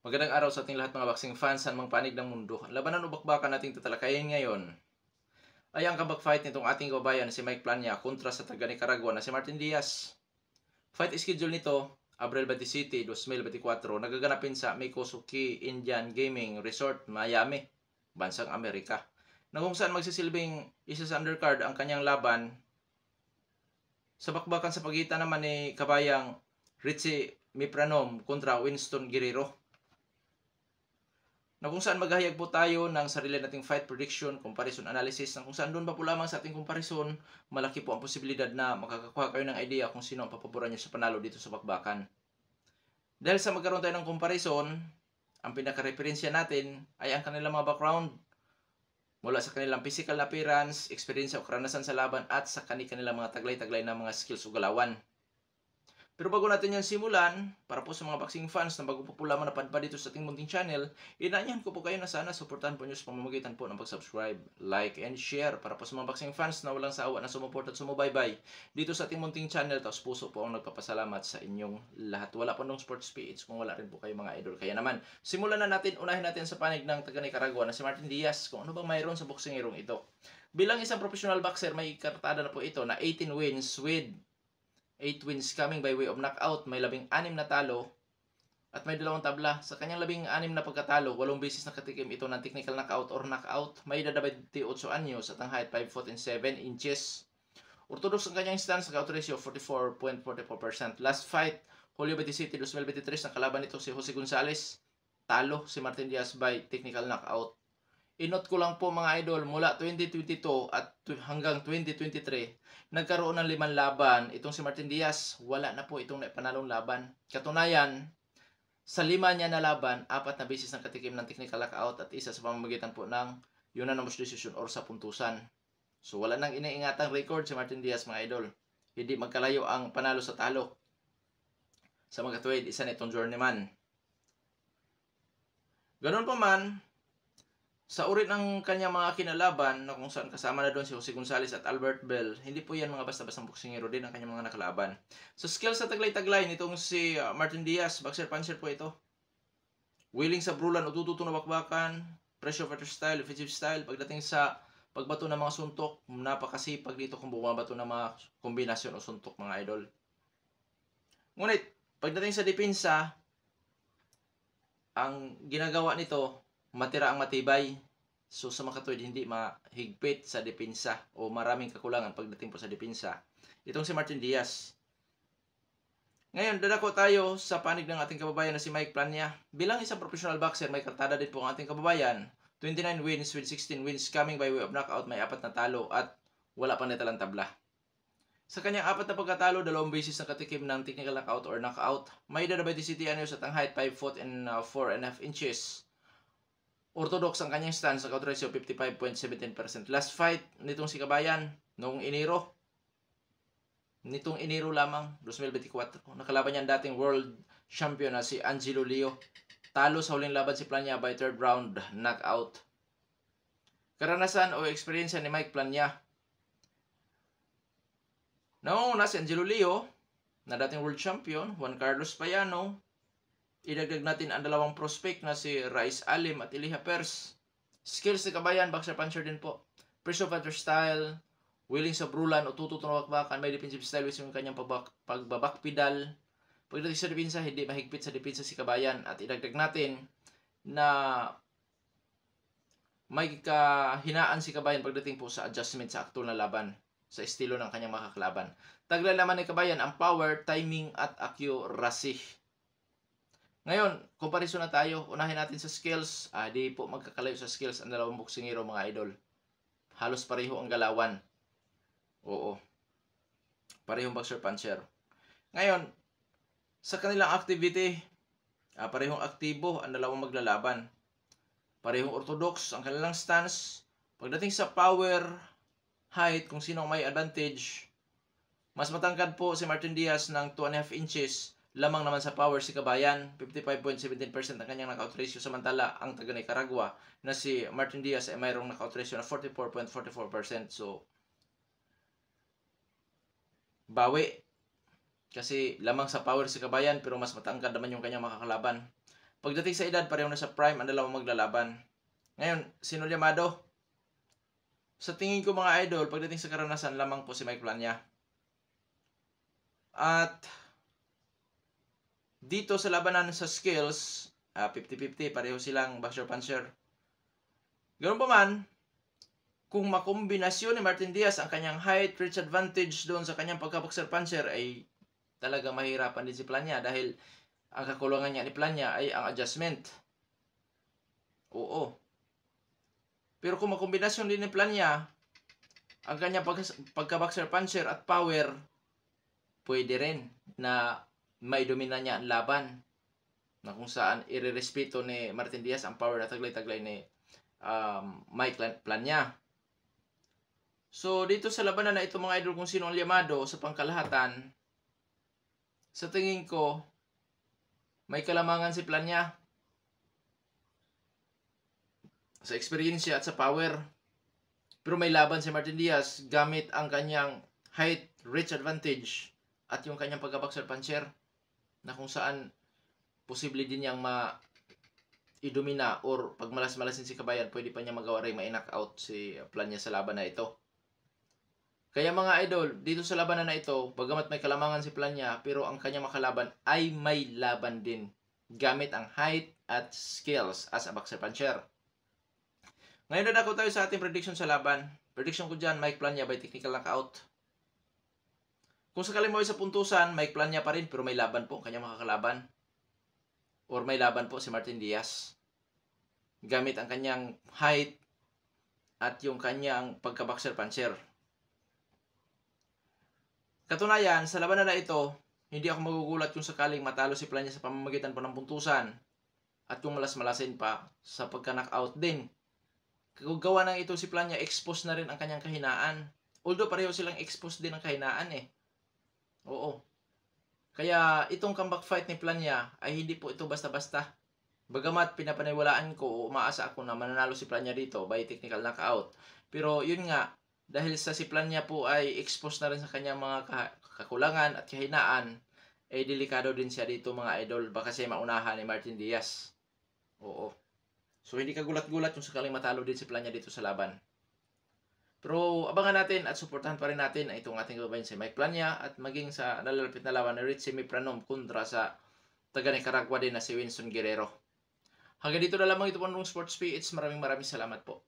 Magandang araw sa ating lahat mga boxing fans sa mang panig ng mundo. Ang labanan o bakbakan nating tatalakayin ngayon ay ang comeback fight nitong ating kababayan si Mike Plania kontra sa taga Nicaragua na si Martin Diaz. Fight schedule nito, Abril 27, 2024, nagaganapin sa Mikosuki Indian Gaming Resort, Miami, bansang Amerika. Na kung saan magsisilbing isa sa undercard ang kanyang laban sa bakbakan sa pagitan naman ni kabayang Richie Mipranom kontra Winston Guerrero. Na kung saan maghahayag po tayo ng sarili nating fight prediction, comparison analysis, na kung saan doon pa po lamang sa ating comparison, malaki po ang posibilidad na makakakuha kayo ng idea kung sino ang papaboran nyo sa panalo dito sa bakbakan. Dahil sa magkaroon tayo ng comparison, ang pinaka-referensya natin ay ang kanilang mga background mula sa kanilang physical appearance, experience o karanasan sa laban at sa kanilang mga taglay-taglay na mga skills o galawan. Pero bago natin yan simulan, para po sa mga boxing fans na bago po lamang napadpad dito sa ating munting channel, inaanyahan ko po kayo na sana suportahan po nyo sa pamamagitan po ng pag-subscribe, like, and share para po sa mga boxing fans na walang sawa na sumuport at sumubaybay dito sa ating munting channel. Tapos puso po ang nagpapasalamat sa inyong lahat. Wala po nung sports PH kung wala rin po kayo mga idol. Kaya naman, simulan na natin, unahin natin sa panig ng taga Nicaragua na si Martin Diaz kung ano bang mayroon sa boxingerong ito. Bilang isang professional boxer, may kartada na po ito na 18 wins with 8 wins coming by way of knockout, may 16 na talo at may 2 tabla. Sa kanyang 16 na pagkatalo, 8 beses nakatikim ito ng technical knockout or knockout. May edad 28 anyos at ang height 5 foot and 7 inches. Orthodox ang kanyang stance, knockout ratio 44.44%. Last fight, Hulyo 27, 2023, ang kalaban nito si Jose Gonzalez. Talo si Martin Diaz by technical knockout. Inot ko lang po mga idol, mula 2022 at hanggang 2023, nagkaroon ng 5 laban. Itong si Martin Diaz, wala na po itong panalong laban. Katunayan, sa 5 niya na laban, 4 na beses ng katikim ng technical knockout at isa sa pamamagitan po ng unanimous decision or sa puntusan. So wala nang iniingatang record si Martin Diaz mga idol. Hindi magkalayo ang panalo sa talo. Sa mga katuwid, isa nitong journeyman. Ganun pa man, sa uri ng kanyang mga kinalaban na kung saan kasama na doon si Jose Gonzalez at Albert Bell, hindi po yan mga basta-bastang boksingero din ang kanyang mga nakalaban. So skills sa taglay-taglay nitong si Martin Diaz, boxer-puncher po ito. Willing sa brulan o tututo na bakbakan, pressure fighter style, offensive style. Pagdating sa pagbato ng mga suntok, napakasipag dito kung bumabato ng mga kombinasyon o suntok mga idol. Ngunit, pagdating sa depensa, ang ginagawa nito, matira ang matibay. So sa mga katuwid, hindi mahigpit sa depensa o maraming kakulangan pagdating po sa depensa. Itong si Martin Diaz. Ngayon, dadako tayo sa panig ng ating kababayan na si Mike Plania. Bilang isang professional boxer, may kartada din po ang ating kababayan. 29 wins with 16 wins coming by way of knockout, may 4 na talo at wala pang natalang tabla. Sa kanyang 4 na pagkatalo, 2 beses na katikim ng technical knockout or knockout. May edad 27 anyos at ang height 5 foot and 4.5 inches. Orthodox ang kanyang stance, knockout ratio 55.17%. Last fight nitong si Kabayan, noong Enero. Nitong Enero lamang, 2024. Nakalaban niya ang dating world champion na si Angelo Leo. Talo sa huling laban si Plania by 3rd round knockout. Karanasan o experience ni Mike Plania. Nauna si Angelo Leo, na dating world champion, Juan Carlos Payano. Idagdag natin ang 2 prospect na si Rais Alim at Elijah Pers. Skills ni Kabayan, boxer-puncher din po. Pressure fighter style, willing sa brulan o tututo na bakbakan, may defensive style with yung kanyang pagbabakpidal. Pagdating sa depensa, hindi mahigpit sa depensa si Kabayan. At idagdag natin na may kahinaan si Kabayan pagdating po sa adjustment sa aktual na laban, sa estilo ng kanyang makakalaban. Taglay naman ni Kabayan ang power, timing at accuracy. Ngayon, comparison na tayo. Unahin natin sa skills. Di po magkakalayo sa skills ang 2 boksingero mga idol. Halos pareho ang galawan. Oo. Parehong boxer-puncher. Ngayon, sa kanilang activity, parehong aktibo ang 2 maglalaban. Parehong orthodox ang kanilang stance. Pagdating sa power, height, kung sino may advantage, mas matangkad po si Martin Diaz ng 2.5 inches. Lamang naman sa power si Kabayan, 55.17% ang kanyang knockout ratio. Samantala, ang taga Nicaragua na si Martin Diaz ay mayroong knockout ratio na 44.44%. So, bawi. Kasi lamang sa power si Kabayan pero mas matangkad naman yung kanyang makakalaban. Pagdating sa edad, pareho na sa prime ang dalawang maglalaban. Ngayon, sino Llamado? Sa tingin ko mga idol, pagdating sa karanasan, lamang po si Mike Plania. At dito sa labanan sa skills, 50-50, pareho silang boxer puncher. Ganoon pa man, kung makombinasyon ni Martin Diaz ang kanyang height reach advantage doon sa kanyang pagka-boxer puncher, ay talaga mahirapan din si Plania dahil ang kakulangan niya ni Plania ay ang adjustment. Oo. Pero kung makombinasyon din ni Plania ang kanyang pagka-boxer puncher at power, pwede rin na maidomina niya ang laban, na kung saan irerespeto ni Martin Diaz ang power na taglay-taglay ni Mike Plania. So dito sa labanan na ito mga idol, kung sino ang Llamado sa pangkalahatan, sa tingin ko may kalamangan si Plania sa eksperyensya at sa power. Pero may laban si Martin Diaz gamit ang kanyang height reach advantage at yung kanyang pagka-boxer puncher, na kung saan posible din niyang idomina or pag malas-malasin si Kabayan, pwede pa niya magawa rin ma-knock out si Plania sa laban na ito. Kaya mga idol, dito sa labanan na ito, bagamat may kalamangan si Plania, pero ang kanyang makalaban ay may laban din gamit ang height at skills as a boxer puncher. Ngayon na tayo sa ating prediction sa laban. Prediction ko dyan, Mike Plania by technical knockout. Kung sakali mo sa puntusan, Mike Plania pa rin, pero may laban po ang kanyang makakalaban. Or may laban po si Martin Diaz. Gamit ang kanyang height at yung kanyang pagka-boxer puncher. Katunayan, sa labanan na ito, hindi ako magugulat kung sakaling matalo si Plania sa pamamagitan po ng puntusan at kung malas-malasin pa sa pagka-knockout din. Kung gawa ng ito si Plania, expose na rin ang kanyang kahinaan. Although pareho silang expose din ang kahinaan eh. Oo. Kaya itong comeback fight ni Plania ay hindi po ito basta-basta. Bagamat pinapaniwalaan ko o umaasa ako na mananalo si Plania dito by technical knockout. Pero yun nga, dahil sa si Plania po ay expose na rin sa kanyang mga kakulangan at kahinaan, ay delikado din siya dito mga idol. Baka siya maunahan ni Martin Diaz. Oo. So hindi ka gulat-gulat kung sakaling matalo din si Plania dito sa laban. Pero abangan natin at suportahan pa rin natin itong ating kababayan si Mike Plania at maging sa nalalapit na laban ni Richie Mipranom kontra sa taga Nicaragua din na si Winston Guerrero. Hanggang dito na lamang ito po ng Sports PH. Maraming salamat po.